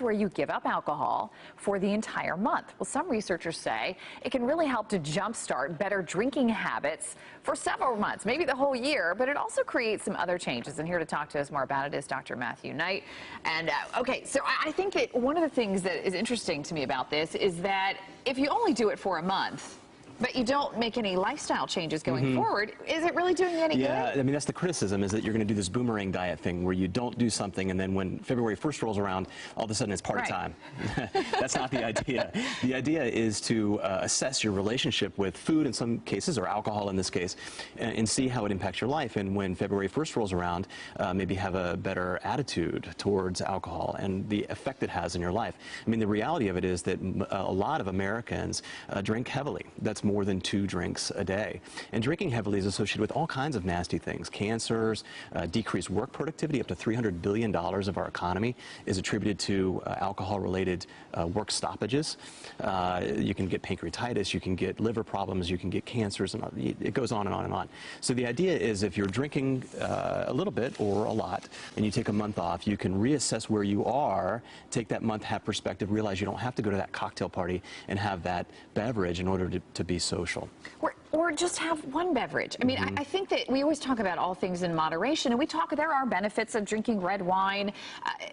where you give up alcohol for the entire month. Well, some researchers say it can really help to jumpstart better drinking habits for several months, maybe the whole year, but it also creates some other changes. And here to talk to us more about it is Dr. Matthew Knight. And okay, so I think that one of the things that is interesting to me about this is that if you only do it for a month, but you don't make any lifestyle changes going forward, is it really doing you any good? Yeah, I mean, that's the criticism, is that you're going to do this boomerang diet thing where you don't do something and then when February 1st rolls around, all of a sudden it's party time. That's not the idea. The idea is to assess your relationship with food in some cases, or alcohol in this case, and see how it impacts your life. And when February 1st rolls around, maybe have a better attitude towards alcohol and the effect it has in your life. I mean, the reality of it is that a lot of Americans drink heavily. That's more than 2 drinks a day. And drinking heavily is associated with all kinds of nasty things. Cancers, decreased work productivity. Up to $300 billion of our economy is attributed to alcohol-related work stoppages. You can get pancreatitis, you can get liver problems, you can get cancers, and it goes on and on and on. So the idea is if you're drinking a little bit or a lot, and you take a month off, you can reassess where you are, take that month, have perspective, realize you don't have to go to that cocktail party and have that beverage in order to be social. Or just have one beverage. I mean, I think that we always talk about all things in moderation, and there are benefits of drinking red wine,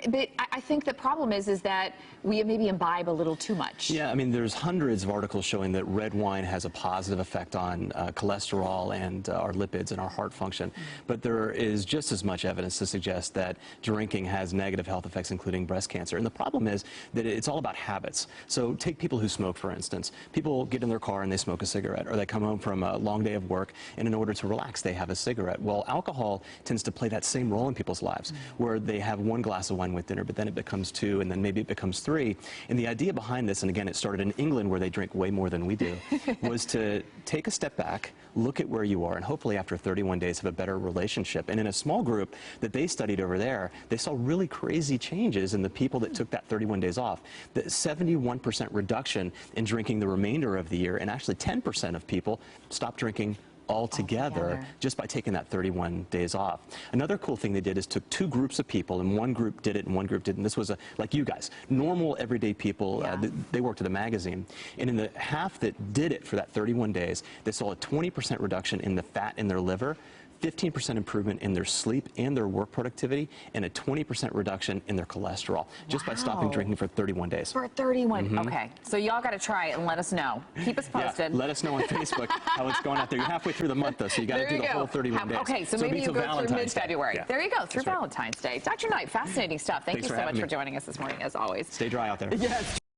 but I think the problem is that we maybe imbibe a little too much. Yeah, I mean, there's hundreds of articles showing that red wine has a positive effect on cholesterol and our lipids and our heart function, but there is just as much evidence to suggest that drinking has negative health effects, including breast cancer. And the problem is that it's all about habits. So take people who smoke, for instance. People get in their car and they smoke a cigarette, or they come home from a long day of work, and in order to relax, they have a cigarette. Well, alcohol tends to play that same role in people's lives, where they have 1 glass of wine with dinner, but then it becomes 2, and then maybe it becomes 3. And the idea behind this, and again, it started in England, where they drink way more than we do, was to take a step back, look at where you are, and hopefully after 31 days have a better relationship. And in a small group that they studied over there, they saw really crazy changes in the people that took that 31 days off. The 71% reduction in drinking the remainder of the year, and actually 10% of people stopped drinking altogether just by taking that 31 days off. Another cool thing they did is took 2 groups of people, and one group did it and one group didn't. This was like you guys, normal everyday people. They worked at a magazine, and in the half that did it for that 31 days, they saw a 20% reduction in the fat in their liver, 15% improvement in their sleep and their work productivity, and a 20% reduction in their cholesterol, just by stopping drinking for 31 days. For 31, okay. So y'all got to try it and let us know. Keep us posted. Yeah, let us know on Facebook how it's going out there. You're halfway through the month, though, so you got to do the whole 31 days. Okay, so maybe you go through mid-February. There you go, through Valentine's Day. Dr. Knight, fascinating stuff. Thank you so much for joining us this morning, as always. Stay dry out there. Yes.